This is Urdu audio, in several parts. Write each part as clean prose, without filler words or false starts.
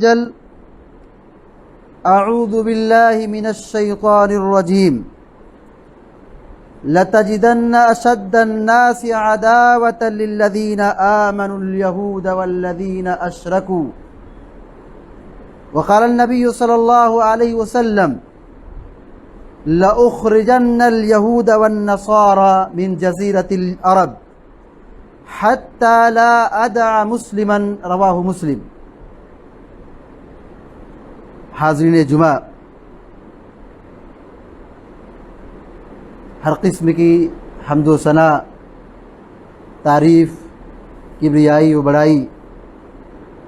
وجل: اعوذ باللہ من الشیطان الرجیم لتجدن اشد الناس عداوة للذین آمنوا اليہود والذین اشرکوا وقال النبی صلی اللہ علیہ وسلم: لأخرجن اليہود والنصارى من جزیرة العرب حتى لا ادع مسلما. رواہ مسلم. حاضرین جمعہ، ہر قسم کی حمد و ثنا، تعریف، کبریائی و بڑائی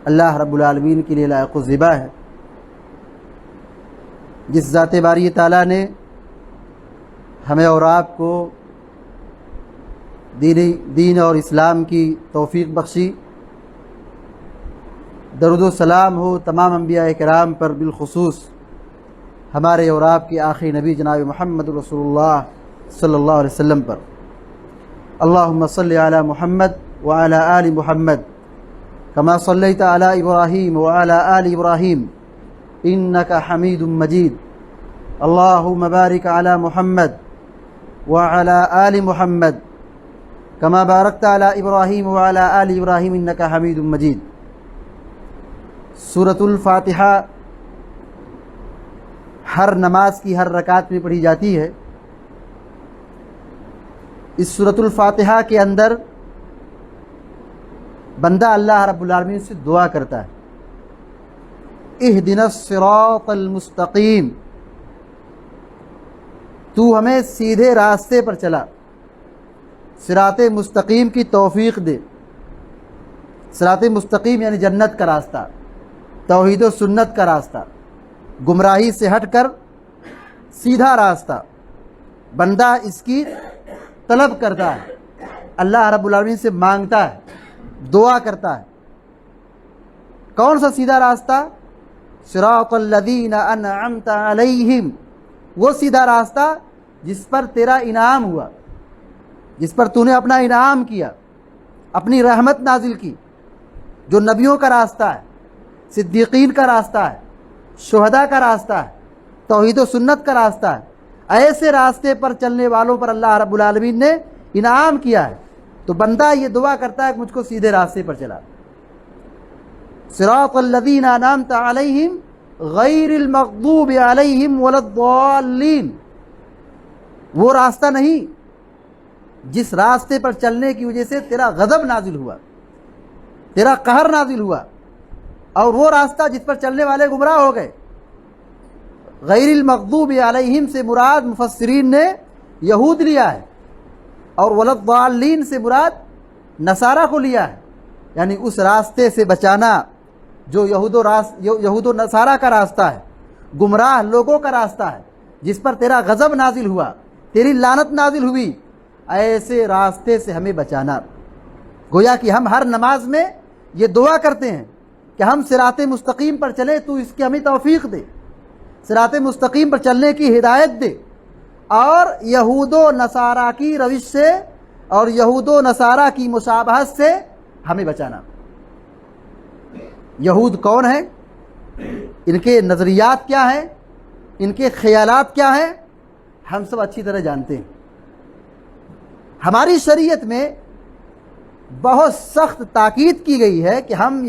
اللہ رب العالمین کے لیے لائق و زیبا ہے، جس ذات باری تعالیٰ نے ہمیں اور آپ کو دین اور اسلام کی توفیق بخشی. درود و سلام ہو تمام انبیاء کرام پر، بالخصوص ہمارے اور آپ کے آخری نبی جناب محمد رسول اللہ صلی اللہ علیہ وسلم پر. اللہم صلی علی محمد وعلی آل محمد کما صلیت علی ابراہیم وعلی آل ابراہیم انک حمید مجید. اللہم بارک علی محمد وعلی آل محمد کما بارکت علی ابراہیم وعلی آل ابراہیم انک حمید مجید. سورۃ الفاتحہ ہر نماز کی ہر رکعت میں پڑھی جاتی ہے. اس سورۃ الفاتحہ کے اندر بندہ اللہ رب العالمین سے دعا کرتا ہے: اہدنا الصراط المستقیم، تو ہمیں سیدھے راستے پر چلا، صراط مستقیم کی توفیق دے. صراط مستقیم یعنی جنت کا راستہ، توحید و سنت کا راستہ، گمراہی سے ہٹ کر سیدھا راستہ. بندہ اس کی طلب کرتا ہے، اللہ رب العالمین سے مانگتا ہے، دعا کرتا ہے. کون سا سیدھا راستہ؟ صراط الذین انعمت علیہم، وہ سیدھا راستہ جس پر تیرا انعام ہوا، جس پر تو نے اپنا انعام کیا، اپنی رحمت نازل کی، جو نبیوں کا راستہ ہے، صدیقین کا راستہ ہے، شہداء کا راستہ ہے، توحید و سنت کا راستہ ہے. ایسے راستے پر چلنے والوں پر اللہ رب العالمین نے انعام کیا ہے. تو بندہ یہ دعا کرتا ہے کہ مجھ کو سیدھے راستے پر چلا. صراط الذین انعمت علیہم غیر المغضوب علیہم ولا الضالین، وہ راستہ نہیں جس راستے پر چلنے کی وجہ سے تیرا غضب نازل ہوا، تیرا قہر نازل ہوا، اور وہ راستہ جس پر چلنے والے گمراہ ہو گئے. غیر المغضوب علیہم سے مراد مفسرین نے یہود لیا ہے، اور ولا الضالین سے مراد نصارہ کو لیا ہے. یعنی اس راستے سے بچانا جو یہود و نصارہ کا راستہ ہے، گمراہ لوگوں کا راستہ ہے، جس پر تیرا غضب نازل ہوا، تیری لعنت نازل ہوئی، ایسے راستے سے ہمیں بچانا. گویا کہ ہم ہر نماز میں یہ دعا کرتے ہیں کہ ہم صراط مستقیم پر چلیں، تو اس کی ہمیں توفیق دے، صراط مستقیم پر چلنے کی ہدایت دے، اور یہود و نصارہ کی روش سے اور یہود و نصارہ کی مشابہت سے ہمیں بچانا. یہود کون ہیں؟ ان کے نظریات کیا ہیں؟ ان کے خیالات کیا ہیں؟ ہم سب اچھی طرح جانتے ہیں. ہماری شریعت میں بہت سخت تاکید کی گئی ہے کہ ہم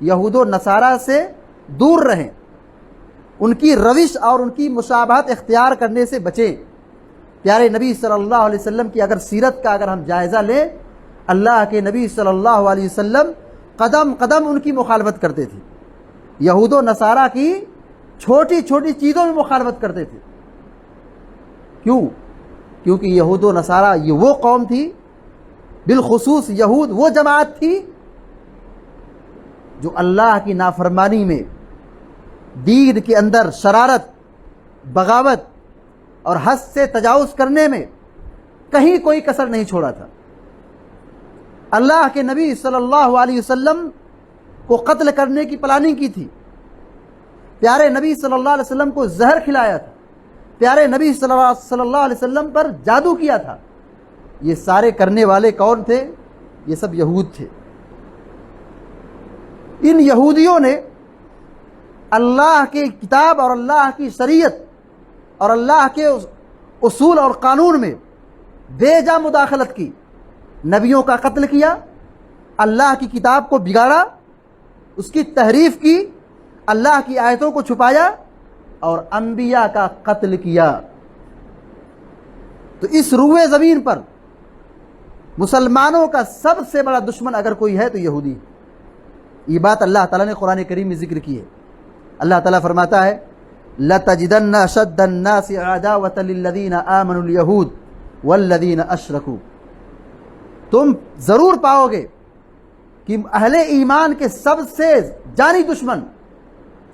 یہود و نصارہ سے دور رہیں، ان کی روش اور ان کی مشابہت اختیار کرنے سے بچیں. پیارے نبی صلی اللہ علیہ وسلم کی اگر سیرت کا اگر ہم جائزہ لیں، اللہ کے نبی صلی اللہ علیہ وسلم قدم قدم ان کی مخالفت کرتے تھے. یہود و نصارہ کی چھوٹی چھوٹی چیزوں میں مخالفت کرتے تھے. کیوں؟ کیونکہ یہود و نصارہ یہ وہ قوم تھی، بالخصوص یہود وہ جماعت تھی جو اللہ کی نافرمانی میں، دین کے اندر شرارت، بغاوت اور حد سے تجاوز کرنے میں کہیں کوئی کسر نہیں چھوڑا تھا. اللہ کے نبی صلی اللہ علیہ وسلم کو قتل کرنے کی پلاننگ کی تھی، پیارے نبی صلی اللہ علیہ وسلم کو زہر کھلایا تھا، پیارے نبی صلی اللہ علیہ وسلم پر جادو کیا تھا. یہ سارے کرنے والے کون تھے؟ یہ سب یہود تھے. ان یہودیوں نے اللہ کی کتاب اور اللہ کی شریعت اور اللہ کے اصول اور قانون میں بے جا مداخلت کی، نبیوں کا قتل کیا، اللہ کی کتاب کو بگاڑا، اس کی تحریف کی، اللہ کی آیتوں کو چھپایا اور انبیاء کا قتل کیا، تو اس روئے زمین پر مسلمانوں کا سب سے بڑا دشمن اگر کوئی ہے تو یہودی۔ یہ بات اللہ تعالیٰ نے قرآن کریم میں ذکر کی ہے۔ اللہ تعالیٰ فرماتا ہے لَتَجِدَنَّ أَشَدَّ النَّاسِ عَدَاوَةً لِلَّذِينَ آمَنُوا الْيَهُودَ وَالَّذِينَ أَشْرَكُوا، تم ضرور پاؤ گے کہ اہل ایمان کے سب سے جانی دشمن،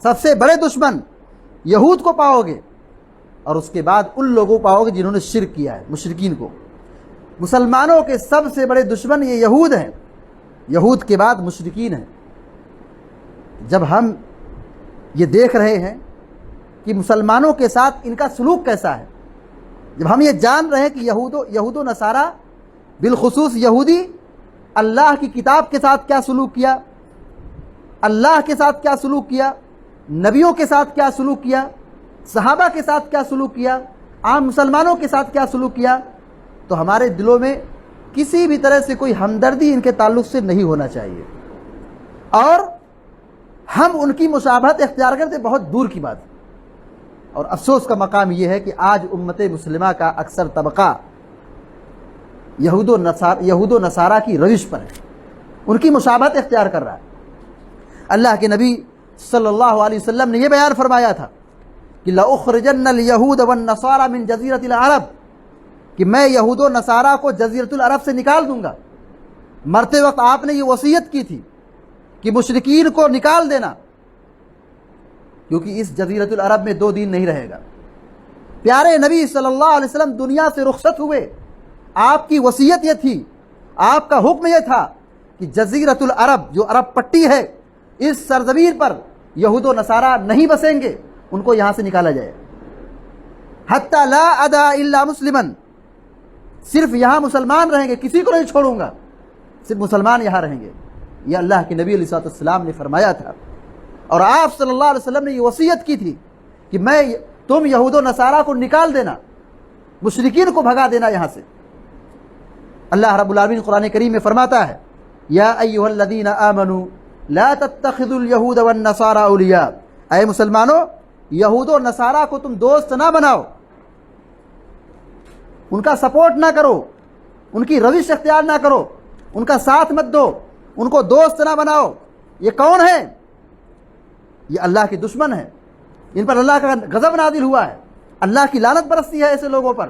سب سے بڑے دشمن یہود کو پاؤ گے، اور اس کے بعد ان لوگوں پاؤ گے جنہوں نے شرک کیا ہے، مشرکین کو۔ مسلمانوں کے سب سے بڑے دشمن یہ یہود ہیں، یہود کے بعد مشرکین ہیں۔ جب ہم یہ دیکھ رہے ہیں کہ مسلمانوں کے ساتھ ان کا سلوک کیسا ہے، جب ہم یہ جان رہے ہیں کہ یہود و نصارہ بالخصوص یہودی اللہ کی کتاب کے ساتھ کیا سلوک کیا، اللہ کے ساتھ کیا سلوک کیا، نبیوں کے ساتھ کیا سلوک کیا، صحابہ کے ساتھ کیا سلوک کیا، عام مسلمانوں کے ساتھ کیا سلوک کیا، تو ہمارے دلوں میں کسی بھی طرح سے کوئی ہمدردی ان کے تعلق سے نہیں ہونا چاہیے، اور ہم ان کی مشابہت اختیار کرتے بہت دور کی بات ہے۔ اور افسوس کا مقام یہ ہے کہ آج امت مسلمہ کا اکثر طبقہ یہود و نصارہ کی روش پر ہے، ان کی مشابہت اختیار کر رہا ہے۔ اللہ کے نبی صلی اللہ علیہ وسلم نے یہ بیان فرمایا تھا کہ لَأُخْرِجَنَّ الْيَهُودَ وَالنَّصَارَى مِنْ جَزِيرَةِ الْعَرَبِ، کہ میں یہود و نصارہ کو جزیرۃ العرب سے نکال دوں گا۔ مرتے وقت آپ نے یہ وصیت کی تھی کہ مشرکین کو نکال دینا، کیونکہ اس جزیرۃ العرب میں 2 دن نہیں رہے گا۔ پیارے نبی صلی اللہ علیہ وسلم دنیا سے رخصت ہوئے، آپ کی وصیت یہ تھی، آپ کا حکم یہ تھا کہ جزیرۃ العرب جو عرب پٹی ہے، اس سرزمین پر یہود و نصارہ نہیں بسیں گے، ان کو یہاں سے نکالا جائے۔ حتی لا ادا الا مسلمن، صرف یہاں مسلمان رہیں گے، کسی کو نہیں چھوڑوں گا، صرف مسلمان یہاں رہیں گے۔ یہ اللہ کے نبی علیہ السلام نے فرمایا تھا، اور آپ صلی اللہ علیہ وسلم نے یہ وصیت کی تھی کہ تم یہود و نصارہ کو نکال دینا، مشرکین کو بھگا دینا یہاں سے۔ اللہ رب العالمین قرآن کریم میں فرماتا ہے یا ایھا الذین آمنوا لا تتخذوا اليہود والنصارى اولیاء، اے مسلمانوں یہود و نصارہ کو تم دوست نہ بناؤ، ان کا سپورٹ نہ کرو، ان کی روش اختیار نہ کرو، ان کا ساتھ مت دو، ان کو دوست نہ بناؤ۔ یہ کون ہے؟ یہ اللہ کے دشمن ہے، ان پر اللہ کا غضب نازل ہوا ہے، اللہ کی لعنت برستی ہے ایسے لوگوں پر۔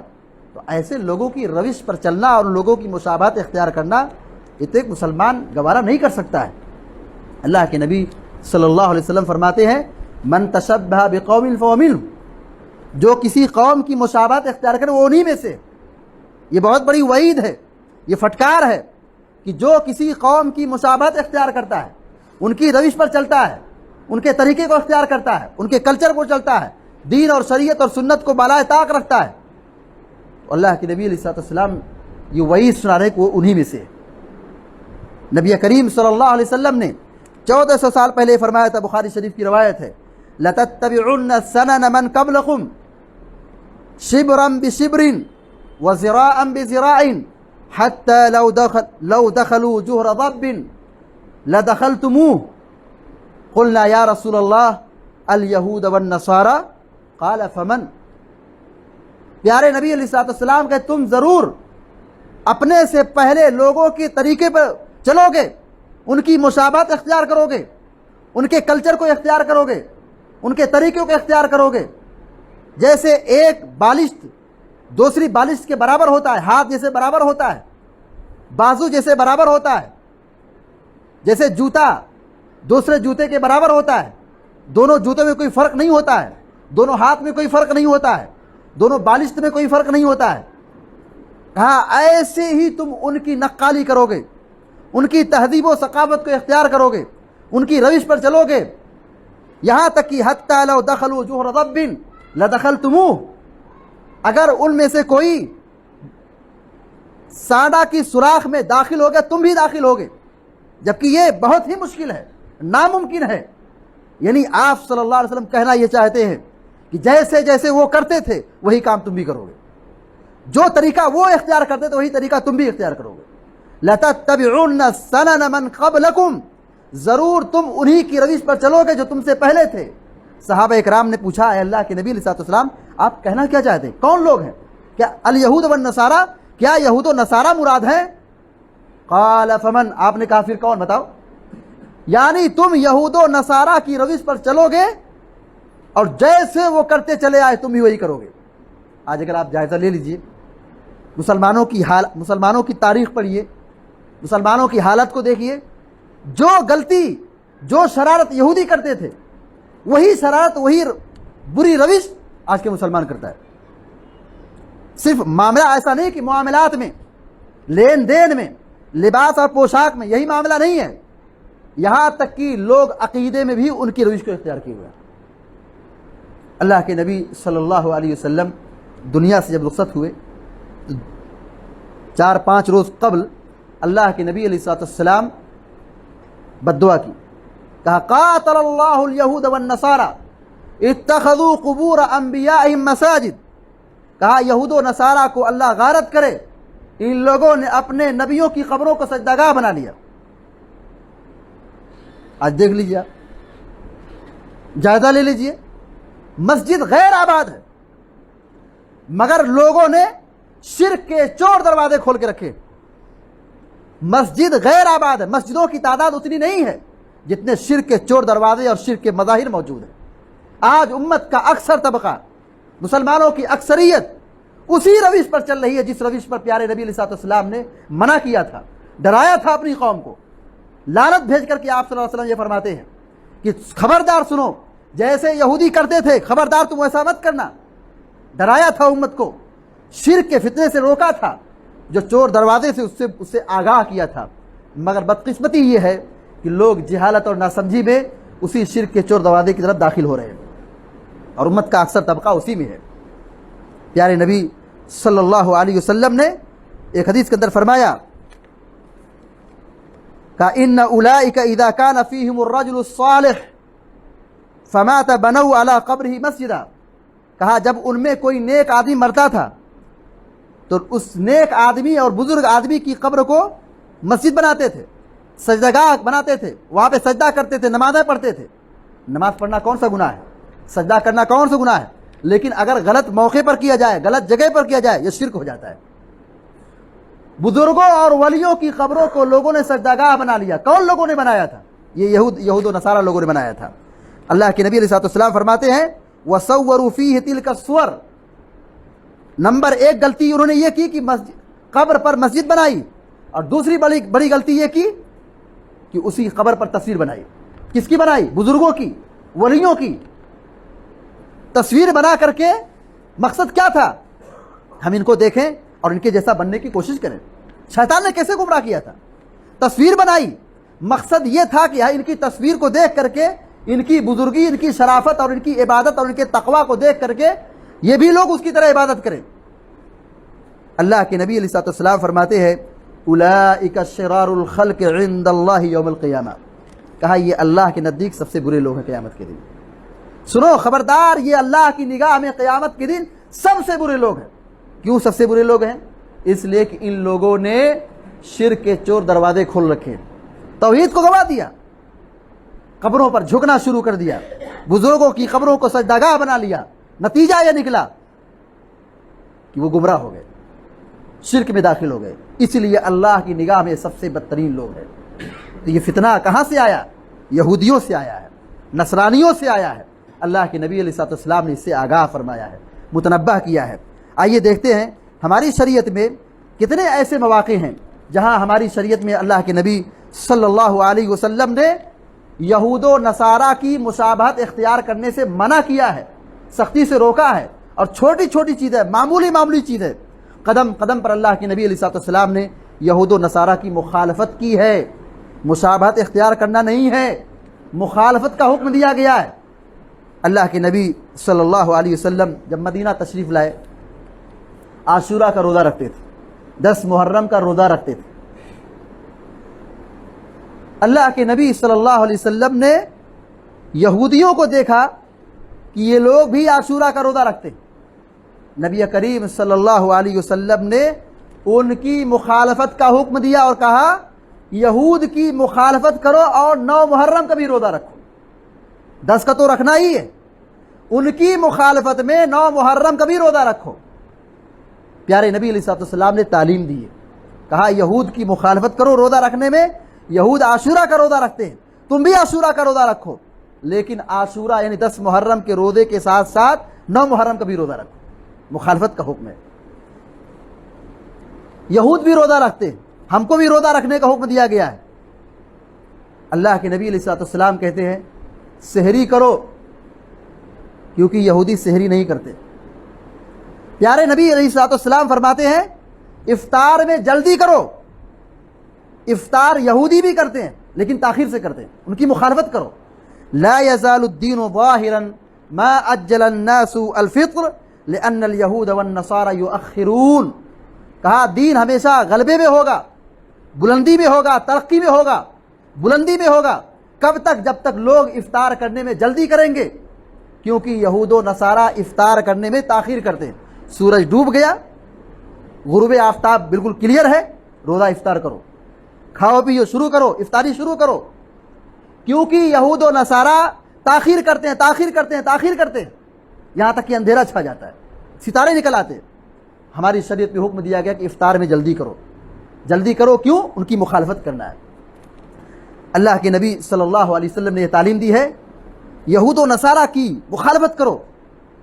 تو ایسے لوگوں کی روش پر چلنا اور ان لوگوں کی مشابہت اختیار کرنا، یہ تو ایک مسلمان گوارہ نہیں کر سکتا ہے۔ اللہ کے نبی صلی اللہ علیہ وسلم فرماتے ہیں من تشبہ بقوم فہو منہم، جو کسی قوم کی مشابہت اختیار کرے وہ انہی میں سے۔ یہ بہت بڑی وعید ہے، یہ پھٹکار ہے کہ جو کسی قوم کی مشابہت اختیار کرتا ہے، ان کی روش پر چلتا ہے، ان کے طریقے کو اختیار کرتا ہے، ان کے کلچر کو چلتا ہے، دین اور شریعت اور سنت کو بالائے طاق رکھتا ہے، اللہ کے نبی علیہ السلام یہ وعید سنا رہے کہ وہ انہی میں سے۔ نبی کریم صلی اللہ علیہ وسلم نے 1400 سال پہلے فرمایا تھا، بخاری شریف کی روایت ہے لَتَتَّبِعُنَّ سَنَنَ مَنْ قَبْلَكُمْ شِبْرًا بِشِبْرٍ وَذِرَاعًا بِذِرَاعٍ حَتَّى لَوْ دَخَلُوا جُهْرَ ضَبٍّ لَدَخَلْتُمُوهُ قُلْنَا يَا رَسُولَ اللَّهِ الْيَهُودَ وَالنَّصَارَى قَالَ فَمَنْ۔ پیارے نبی علیہ السلام کہ تم ضرور اپنے سے پہلے لوگوں کے طریقے پر چلو گے، ان کی مشابہت اختیار کرو گے، ان کے کلچر کو اختیار کرو گے، ان کے طریقوں کو اختیار کرو گے۔ جیسے ایک بالشت دوسری بالشت کے برابر ہوتا ہے، ہاتھ جیسے برابر ہوتا ہے، بازو جیسے برابر ہوتا ہے، جیسے جوتا دوسرے جوتے کے برابر ہوتا ہے، دونوں جوتوں میں کوئی فرق نہیں ہوتا ہے، دونوں ہاتھ میں کوئی فرق نہیں ہوتا ہے، دونوں بالشت میں کوئی فرق نہیں ہوتا ہے، ہاں ایسے ہی تم ان کی نقالی کرو گے، ان کی تہذیب و ثقافت کو اختیار کرو گے، ان کی روش پر چلو گے، یہاں تک کہ حتی لو دخلوا جحر ضب لدخلتموہ، اگر ان میں سے کوئی سانڈا کی سوراخ میں داخل ہو گیا تم بھی داخل ہوگے، جبکہ یہ بہت ہی مشکل ہے، ناممکن ہے یعنی آپ صلی اللہ علیہ وسلم کہنا یہ چاہتے ہیں کہ جیسے جیسے وہ کرتے تھے وہی کام تم بھی کرو گے، جو طریقہ وہ اختیار کرتے تھے وہی طریقہ تم بھی اختیار کرو گے۔ لَتَتَّبِعُنَّ سَنَنَ مَنْ قَبْلَكُمْ، ضرور تم انہی کی روش پر چلو گے جو تم سے پہلے تھے۔ صحابہ اکرام نے پوچھا اے اللہ کے نبی علیہ السلام آپ کہنا کیا چاہتے ہیں، کون لوگ ہیں؟ کیا الیہود والنصارہ، کیا یہود و نصارہ مراد ہیں؟ قال فمن، آپ نے کہا پھر کون، بتاؤ۔ یعنی تم یہود و نصارہ کی روش پر چلو گے اور جیسے وہ کرتے چلے آئے تم بھی وہی کرو گے۔ آج اگر آپ جائزہ لے لیجئے، مسلمانوں کی تاریخ پڑھیے، مسلمانوں کی حالت کو دیکھیے، جو غلطی جو شرارت یہودی کرتے تھے وہی شرارت وہی بری روش آج کے مسلمان کرتا ہے۔ صرف معاملہ ایسا نہیں کہ معاملات میں، لین دین میں، لباس اور پوشاک میں یہی معاملہ نہیں ہے، یہاں تک کہ لوگ عقیدے میں بھی ان کی روش کو اختیار کیے ہوئے۔ اللہ کے نبی صلی اللہ علیہ وسلم دنیا سے جب رخصت ہوئے 4-5 روز قبل اللہ کے نبی علیہ السلام بد دعا کی، کہا قاتل اللہ الیہود والنصارى اتخذوا قبور انبیائہم مساجد، کہا یہود و نصارہ کو اللہ غارت کرے، ان لوگوں نے اپنے نبیوں کی قبروں کو سجدہ گاہ بنا لیا۔ آج دیکھ لیجیے، جائزہ لے لیجیے، مسجد غیر آباد ہے مگر لوگوں نے شرک کے چور دروازے کھول کے رکھے۔ مسجد غیر آباد ہے، مسجدوں کی تعداد اتنی نہیں ہے جتنے شرک کے چور دروازے اور شرک کے مظاہر موجود ہیں۔ آج امت کا اکثر طبقہ، مسلمانوں کی اکثریت اسی روش پر چل رہی ہے جس روش پر پیارے نبی علیہ السلام نے منع کیا تھا، ڈرایا تھا اپنی قوم کو، لعنت بھیج کر کے آپ صلی اللہ علیہ وسلم یہ فرماتے ہیں کہ خبردار سنو، جیسے یہودی کرتے تھے خبردار تم ایسا مت کرنا۔ ڈرایا تھا امت کو، شرک کے فتنے سے روکا تھا، جو چور دروازے سے اس سے آگاہ کیا تھا، مگر بدقسمتی یہ ہے کہ لوگ جہالت اور ناسمجھی میں اسی شرک کے چور دروازے کی طرف داخل ہو رہے ہیں اور امت کا اکثر طبقہ اسی میں ہے۔ پیارے نبی صلی اللہ علیہ وسلم نے ایک حدیث کے اندر فرمایا کہ ان اولئک اذا کان فیہم الرجل الصالح فمات بنوا علی قبرہ مسجدا، کہا جب ان میں کوئی نیک آدمی مرتا تھا تو اس نیک آدمی اور بزرگ آدمی کی قبر کو مسجد بناتے تھے، سجدہ گاہ بناتے تھے، وہاں پہ سجدہ کرتے تھے، نمازیں پڑھتے تھے۔ نماز پڑھنا کون سا گناہ ہے، سجدہ کرنا کون سا گناہ ہے، لیکن اگر غلط موقع پر کیا جائے، غلط جگہ پر کیا جائے، یہ شرک ہو جاتا ہے۔ بزرگوں اور ولیوں کی قبروں کو لوگوں نے سجدہ گاہ بنا لیا۔ کون لوگوں نے بنایا تھا؟ یہ یہود و نصارہ لوگوں نے بنایا تھا۔ اللہ کے نبی علیہ السلام فرماتے ہیں وَصَوَّرُوا فِيهِ تِلْكَ الصُّوَرَ، نمبر 1 غلطی انہوں نے یہ کی کہ قبر پر مسجد بنائی، اور دوسری بڑی غلطی یہ کی کہ اسی قبر پر تصویر بنائی۔ کس کی بنائی؟ بزرگوں کی، ولیوں کی تصویر بنا کر کے مقصد کیا تھا؟ ہم ان کو دیکھیں اور ان کے جیسا بننے کی کوشش کریں۔ شیطان نے کیسے گمراہ کیا تھا؟ تصویر بنائی، مقصد یہ تھا کہ ان کی تصویر کو دیکھ کر کے ان کی بزرگی، ان کی شرافت اور ان کی عبادت اور ان کے تقوی کو دیکھ کر کے یہ بھی لوگ اس کی طرح عبادت کریں۔ اللہ کے نبی علیہ السلام فرماتے ہیں اولئک شرار الخلق عند اللہ یوم القیامہ، کہا یہ اللہ کے نزدیک سب سے برے لوگ ہیں قیامت کے دن۔ سنو خبردار، یہ اللہ کی نگاہ میں قیامت کے دن سب سے برے لوگ ہیں۔ کیوں سب سے برے لوگ ہیں؟ اس لیے کہ ان لوگوں نے شرک کے چور دروازے کھول رکھے، توحید کو گوا دیا، قبروں پر جھکنا شروع کر دیا، بزرگوں کی قبروں کو سجدہ گاہ بنا لیا۔ نتیجہ یہ نکلا کہ وہ گمراہ ہو گئے، شرک میں داخل ہو گئے۔ اس لیے اللہ کی نگاہ میں سب سے بدترین لوگ ہیں۔ تو یہ فتنہ کہاں سے آیا؟ یہودیوں سے آیا ہے، نصرانیوں سے آیا ہے۔ اللہ کے نبی علیہ السلام نے اس سے آگاہ فرمایا ہے، متنبہ کیا ہے۔ آئیے دیکھتے ہیں ہماری شریعت میں کتنے ایسے مواقع ہیں جہاں ہماری شریعت میں اللہ کے نبی صلی اللہ علیہ وسلم نے یہود و نصارہ کی مشابہت اختیار کرنے سے منع کیا ہے، سختی سے روکا ہے، اور چھوٹی چھوٹی چیزیں، معمولی چیزیں، قدم قدم پر اللہ کے نبی علیہ السلام نے یہود و نصارہ کی مخالفت کی ہے۔ مشابہت اختیار کرنا نہیں ہے، مخالفت کا حکم دیا گیا ہے۔ اللہ کے نبی صلی اللہ علیہ وسلم جب مدینہ تشریف لائے، عاشورہ کا روزہ رکھتے تھے، 10 محرم کا روزہ رکھتے تھے۔ اللہ کے نبی صلی اللہ علیہ وسلم نے یہودیوں کو دیکھا کہ یہ لوگ بھی عاشورہ کا روزہ رکھتے ہیں، نبی کریم صلی اللہ علیہ وسلم نے ان کی مخالفت کا حکم دیا اور کہا یہود کی مخالفت کرو اور 9 محرم کا بھی روزہ رکھو، 10 کا تو رکھنا ہی ہے، ان کی مخالفت میں 9 محرم کا بھی روزہ رکھو۔ پیارے نبی علیہ الصلوۃ والسلام نے تعلیم دی ہے، کہا یہود کی مخالفت کرو روزہ رکھنے میں، یہود عاشورہ کا روزہ رکھتے ہیں، تم بھی عاشورہ کا روزہ رکھو، لیکن عاشورہ یعنی 10 محرم کے روزے کے ساتھ ساتھ 9 محرم کا بھی روزہ رکھو، مخالفت کا حکم ہے۔ یہود بھی روزہ رکھتے ہیں، ہم کو بھی روزہ رکھنے کا حکم دیا گیا ہے۔ اللہ کے نبی علیہ الصلوۃ والسلام کہتے ہیں سحری کرو، کیونکہ یہودی سحری نہیں کرتے۔ پیارے نبی علیہ الصلوۃ والسلام فرماتے ہیں افطار میں جلدی کرو، افطار یہودی بھی کرتے ہیں لیکن تاخیر سے کرتے ہیں، ان کی مخالفت کرو۔ لا يزال الدين ظاهرا ما اجل الناس الفطر لان اليهود والنصارى يؤخرون، کہا دین ہمیشہ غلبے میں ہوگا، بلندی میں ہوگا، ترقی میں ہوگا، بلندی میں ہوگا، کب تک؟ جب تک لوگ افطار کرنے میں جلدی کریں گے، کیونکہ یہود و نصارہ افطار کرنے میں تاخیر کرتے ہیں۔ سورج ڈوب گیا، غروب آفتاب بالکل کلیئر ہے، روزہ افطار کرو، کھاؤ پیو شروع کرو، افطاری شروع کرو، کیونکہ یہود و نصارہ تاخیر کرتے ہیں، تاخیر کرتے ہیں، تاخیر کرتے ہیں، یہاں تک کہ اندھیرا چھا جاتا ہے، ستارے نکل آتے ہیں۔ ہماری شریعت میں حکم دیا گیا کہ افطار میں جلدی کرو، جلدی کرو، کیوں؟ ان کی مخالفت کرنا ہے۔ اللہ کے نبی صلی اللہ علیہ وسلم نے یہ تعلیم دی ہے یہود و نصارہ کی مخالفت کرو،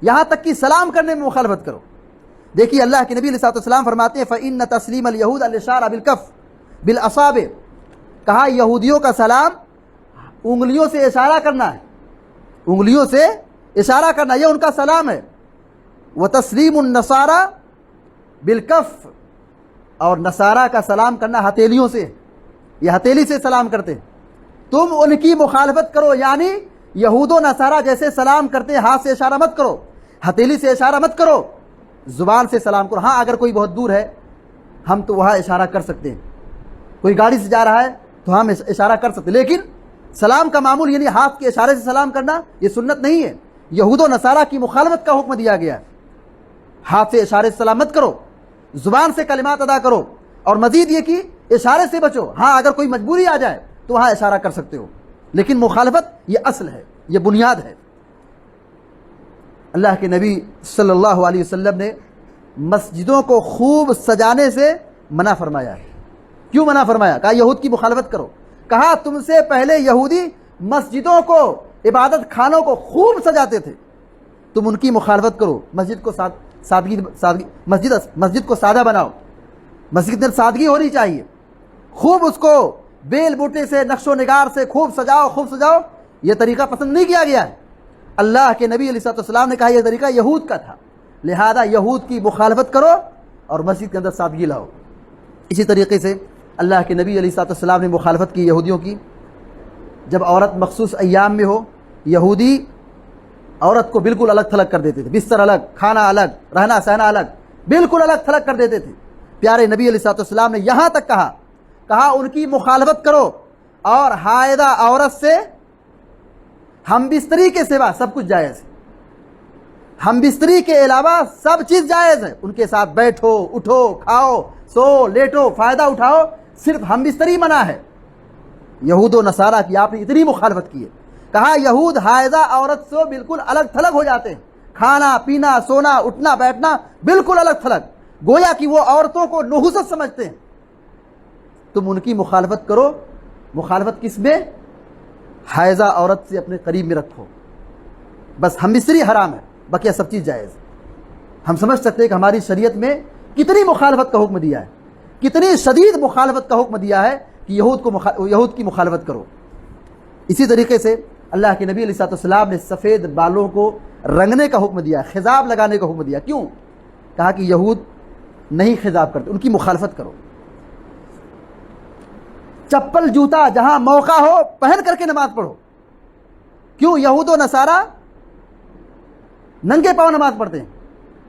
یہاں تک کہ سلام کرنے میں مخالفت کرو۔ دیکھیے اللہ کے نبی علیہ الصلوۃ والسلام فرماتے ہیں فَإِنَّ تَسْلِيمَ الْيَهُودَ الْإِشَارَةَ بِالْكَفِّ بِالْأَصَابِعِ، کہا یہودیوں کا سلام انگلیوں سے اشارہ کرنا ہے، انگلیوں سے اشارہ کرنا، یہ ان کا سلام ہے۔ وَتَسْلِيمُ النَّصَارَى بِالْكَفِّ، اور نصارہ کا سلام کرنا ہتھیلیوں سے، یہ ہتھیلی سے سلام کرتے ہیں۔ تم ان کی مخالفت کرو، یعنی یہود و نصارہ جیسے سلام کرتے ہیں ہاتھ سے اشارہ مت کرو، ہتھیلی سے اشارہ مت کرو، زبان سے سلام کرو۔ ہاں اگر کوئی بہت دور ہے ہم تو وہاں اشارہ کر سکتے ہیں، کوئی گاڑی سے جا رہا ہے تو ہم اشارہ کر سکتے ہیں، لیکن سلام کا معمول یعنی ہاتھ کے اشارے سے سلام کرنا یہ سنت نہیں ہے۔ یہود و نصارہ کی مخالفت کا حکم دیا گیا ہے، ہاتھ سے اشارے سے سلام مت کرو، زبان سے کلمات ادا کرو، اور مزید یہ کہ اشارے سے بچو۔ ہاں اگر کوئی مجبوری آ جائے تو وہاں اشارہ کر سکتے ہو، لیکن مخالفت یہ اصل ہے، یہ بنیاد ہے۔ اللہ کے نبی صلی اللہ علیہ وسلم نے مسجدوں کو خوب سجانے سے منع فرمایا ہے۔ کیوں منع فرمایا؟ کہا یہود کی مخالفت کرو، کہا تم سے پہلے یہودی مسجدوں کو، عبادت خانوں کو خوب سجاتے تھے، تم ان کی مخالفت کرو، مسجد کو سادگی مسجد کو سادہ بناؤ، مسجد میں سادگی ہونی چاہیے، خوب اس کو بیل بوٹے سے نقش و نگار سے خوب سجاؤ، خوب سجاؤ، یہ طریقہ پسند نہیں کیا گیا ہے۔ اللہ کے نبی علیہ الصلوۃ والسلام نے کہا یہ طریقہ یہود کا تھا، لہذا یہود کی مخالفت کرو اور مسجد کے اندر سادگی لاؤ۔ اسی طریقے سے اللہ کے نبی علیہ الصلوۃ والسلام نے مخالفت کی یہودیوں کی، جب عورت مخصوص ایام میں ہو، یہودی عورت کو بالکل الگ تھلگ کر دیتے تھے، بستر الگ، کھانا الگ، رہنا سہنا الگ، بالکل الگ تھلگ کر دیتے تھے۔ پیارے نبی علیہ الصلوۃ والسلام نے یہاں تک کہا ان کی مخالفت کرو، اور حائضہ عورت سے ہم بستری کے سوا سب کچھ جائز ہے، ہم بستری کے علاوہ سب چیز جائز ہے، ان کے ساتھ بیٹھو، اٹھو، کھاؤ، سو، لیٹو، فائدہ اٹھاؤ، صرف ہم بستری منع ہے۔ یہود و نصارہ کی آپ نے اتنی مخالفت کی ہے، کہا یہود حائضہ عورت سے بالکل الگ تھلگ ہو جاتے ہیں، کھانا پینا، سونا، اٹھنا بیٹھنا بالکل الگ تھلگ، گویا کہ وہ عورتوں کو نحوست سمجھتے ہیں۔ تم ان کی مخالفت کرو، مخالفت کس میں؟ حائضہ عورت سے اپنے قریب میں رکھو، بس ہم بستری حرام ہے، بقیہ سب چیز جائز۔ ہم سمجھ سکتے ہیں کہ ہماری شریعت میں کتنی مخالفت کا حکم دیا ہے، کتنی شدید مخالفت کا حکم دیا ہے کہ یہود کی مخالفت کرو۔ اسی طریقے سے اللہ کے نبی علیہ الصلوۃ والسلام نے سفید بالوں کو رنگنے کا حکم دیا، خضاب لگانے کا حکم دیا۔ کیوں؟ کہا کہ یہود نہیں خضاب کرتے، ان کی مخالفت کرو۔ چپل جوتا جہاں موقع ہو پہن کر کے نماز پڑھو۔ کیوں؟ یہود و نصارہ ننگے پاؤں نماز پڑھتے ہیں،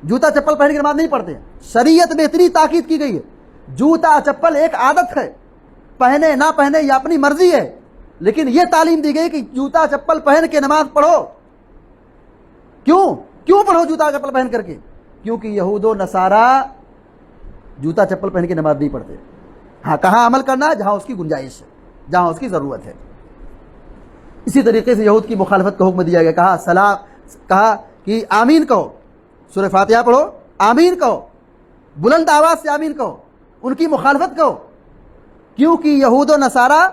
جوتا چپل پہن کے نماز نہیں پڑھتے ہیں۔ شریعت میں اتنی تاکید کی گئی ہے، جوتا چپل ایک عادت ہے، پہنے نہ پہنے یہ اپنی مرضی ہے، لیکن یہ تعلیم دی گئی کہ جوتا چپل پہن کے نماز پڑھو. کیوں پڑھو جوتا چپل پہن کر کے؟ کیونکہ یہود و نصارہ جوتا چپل پہن کے نماز نہیں پڑھتے. ہاں کہاں عمل کرنا ہے؟ جہاں اس کی گنجائش ہے، جہاں اس کی ضرورت ہے. اسی طریقے سے یہود کی مخالفت کا حکم دیا گیا. کہا کہ آمین کہو، سورہ فاتحہ پڑھو، آمین کہو، بلند آواز سے آمین کہو، ان کی مخالفت کرو. کیونکہ یہود و نصارہ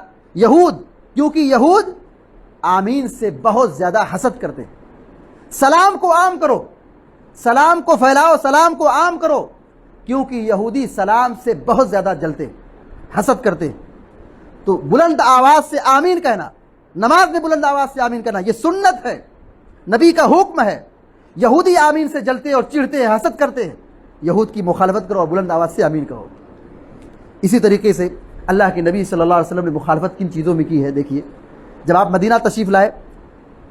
کیونکہ یہود آمین سے بہت زیادہ حسد کرتے ہیں. سلام کو عام کرو، سلام کو پھیلاؤ، سلام کو عام کرو. کیونکہ یہودی سلام سے بہت زیادہ جلتے، حسد کرتے. تو بلند آواز سے آمین کہنا، نماز میں بلند آواز سے آمین کہنا، یہ سنت ہے، نبی کا حکم ہے. یہودی آمین سے جلتے اور چڑھتے ہیں، حسد کرتے ہیں. یہود کی مخالفت کرو اور بلند آواز سے آمین کہو. اسی طریقے سے اللہ کے نبی صلی اللہ علیہ وسلم نے مخالفت کن چیزوں میں کی ہے؟ دیکھیے، جب آپ مدینہ تشریف لائے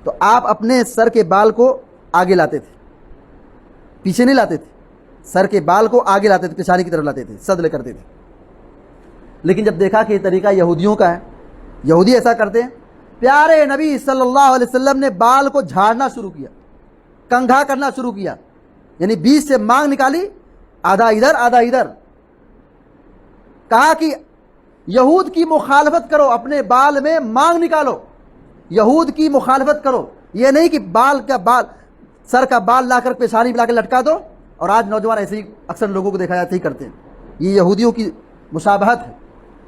تو آپ اپنے سر کے بال کو آگے لاتے تھے، پیچھے نہیں لاتے تھے. سر کے بال کو آگے لاتے تھے، پیشانی کی طرف لاتے تھے، صدلے کرتے تھے. لیکن جب دیکھا کہ یہ طریقہ یہودیوں کا ہے، یہودی ایسا کرتے ہیں، پیارے نبی صلی اللہ علیہ وسلم نے بال کو جھاڑنا شروع کیا، کنگھا کرنا شروع کیا، یعنی بیچ سے مانگ نکالی، آدھا ادھر آدھا ادھر. کہا کہ یہود کی مخالفت کرو، اپنے بال میں مانگ نکالو، یہود کی مخالفت کرو. یہ نہیں کہ سر کا بال لا کر پیشانی لا کر لٹکا دو. اور آج نوجوان ایسے ہی اکثر لوگوں کو دیکھا جاتا ہی کرتے ہیں. یہ یہودیوں کی مشابہت ہے،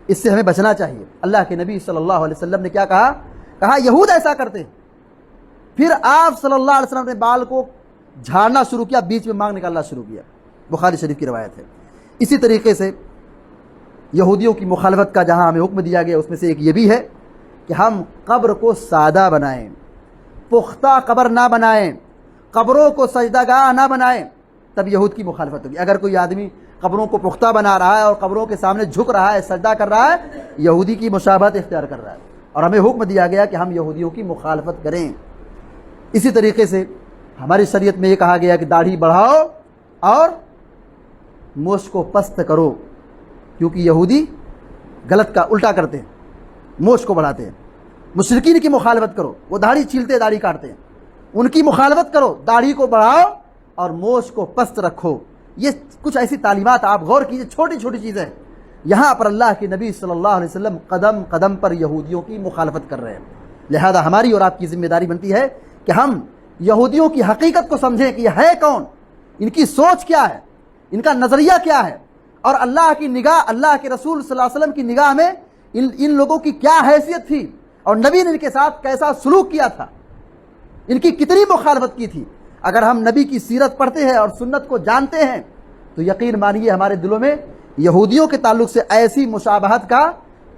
اس سے ہمیں بچنا چاہیے. اللہ کے نبی صلی اللہ علیہ وسلم نے کیا کہا یہود ایسا کرتے ہیں. پھر آپ صلی اللہ علیہ وسلم نے بال کو جھاڑنا شروع کیا، بیچ میں مانگ نکالنا شروع کیا. بخاری شریف کی روایت ہے. اسی طریقے سے یہودیوں کی مخالفت کا جہاں ہمیں حکم دیا گیا اس میں سے ایک یہ بھی ہے کہ ہم قبر کو سادہ بنائیں، پختہ قبر نہ بنائیں، قبروں کو سجدہ گاہ نہ بنائیں. تب یہود کی مخالفت ہوگی. اگر کوئی آدمی قبروں کو پختہ بنا رہا ہے اور قبروں کے سامنے جھک رہا ہے، سجدہ کر رہا ہے، یہودی کی مشابہت اختیار کر رہا ہے. اور ہمیں حکم دیا گیا کہ ہم یہودیوں کی مخالفت کریں. اسی طریقے سے ہماری شریعت میں یہ کہا گیا کہ داڑھی بڑھاؤ اور مونچھ کو پست کرو، کیونکہ یہودی غلط کا الٹا کرتے ہیں، مونچھ کو بڑھاتے ہیں. مشرکین کی مخالفت کرو، وہ داڑھی چھیلتے داڑھی کاٹتے ہیں، ان کی مخالفت کرو، داڑھی کو بڑھاؤ اور مونچھ کو پست رکھو. یہ کچھ ایسی تعلیمات آپ غور کیجئے، چھوٹی چھوٹی چیزیں. یہاں پر اللہ کے نبی صلی اللہ علیہ وسلم قدم قدم پر یہودیوں کی مخالفت کر رہے ہیں. لہذا ہماری اور آپ کی ذمہ داری بنتی ہے کہ ہم یہودیوں کی حقیقت کو سمجھیں کہ یہ ہے کون، ان کی سوچ کیا ہے، ان کا نظریہ کیا ہے، اور اللہ کی نگاہ، اللہ کے رسول صلی اللہ علیہ وسلم کی نگاہ میں ان لوگوں کی کیا حیثیت تھی، اور نبی نے ان کے ساتھ کیسا سلوک کیا تھا، ان کی کتنی مخالفت کی تھی. اگر ہم نبی کی سیرت پڑھتے ہیں اور سنت کو جانتے ہیں تو یقین مانیے ہمارے دلوں میں یہودیوں کے تعلق سے ایسی مشابہت کا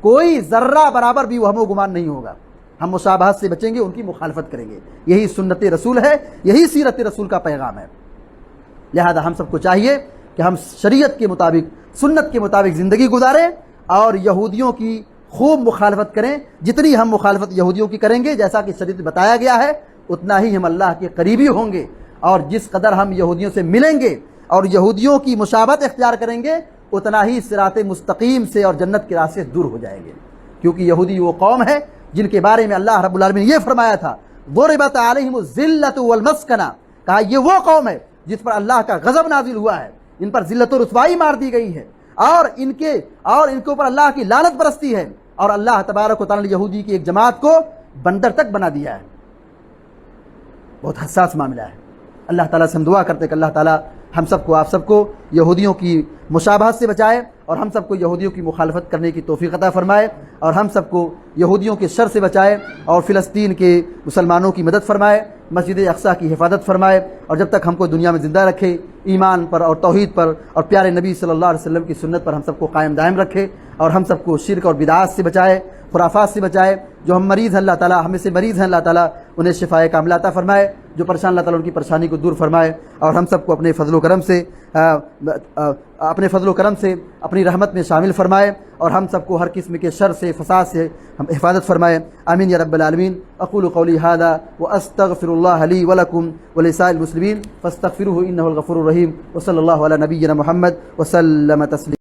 کوئی ذرہ برابر بھی وہم و گمان نہیں ہوگا. ہم مشابہت سے بچیں گے، ان کی مخالفت کریں گے. یہی سنت رسول ہے، یہی سیرت رسول کا پیغام ہے. لہذا ہم سب کو چاہیے کہ ہم شریعت کے مطابق، سنت کے مطابق زندگی گزاریں اور یہودیوں کی خوب مخالفت کریں. جتنی ہم مخالفت یہودیوں کی کریں گے، جیسا کہ شریعت بتایا گیا ہے، اتنا ہی ہم اللہ کے قریبی ہوں گے. اور جس قدر ہم یہودیوں سے ملیں گے اور یہودیوں کی مشابہت اختیار کریں گے، اتنا ہی صراط مستقیم سے اور جنت کے راستے دور ہو جائیں گے. کیونکہ یہودی وہ قوم ہے جن کے بارے میں اللہ رب العالمین نے یہ فرمایا تھا، ضربت علیہم الذلۃ والمسکنہ، کہا یہ وہ قوم ہے جس پر اللہ کا غضب نازل ہوا ہے، ان پر ذلت و رسوائی مار دی گئی ہے، اور ان کے اوپر اللہ کی لعنت برستی ہے. اور اللہ تبارک و تعالی نے یہودی کی ایک جماعت کو بندر تک بنا دیا ہے. بہت حساس معاملہ ہے. اللہ تعالیٰ سے ہم دعا کرتے ہیں کہ اللہ تعالیٰ ہم سب کو، آپ سب کو یہودیوں کی مشابہت سے بچائے، اور ہم سب کو یہودیوں کی مخالفت کرنے کی توفیق عطا فرمائے، اور ہم سب کو یہودیوں کے شر سے بچائے، اور فلسطین کے مسلمانوں کی مدد فرمائے، مسجد اقصیٰ کی حفاظت فرمائے، اور جب تک ہم کو دنیا میں زندہ رکھے، ایمان پر اور توحید پر اور پیارے نبی صلی اللہ علیہ وسلم کی سنت پر ہم سب کو قائم دائم رکھے، اور ہم سب کو شرک اور بدعات سے بچائے، خرافات سے بچائے. جو ہم مریض ہیں اللہ تعالیٰ، ہمیں سے مریض ہیں اللہ تعالیٰ انہیں شفائے کاملہ عطا فرمائے. جو پریشان اللہ تعالیٰ ان کی پریشانی کو دور فرمائے، اور ہم سب کو اپنے فضل و کرم سے اپنی رحمت میں شامل فرمائے، اور ہم سب کو ہر قسم کے شر سے، فساد سے ہم حفاظت فرمائے. آمین یا رب العالمین. اقول قولی ھذا واستغفر اللہ لی ولکم ولسائر المسلمین فاستغفروہ انہ الغفور الرحیم. وصلی اللہ علی نبینا محمد وسلم تسلیما.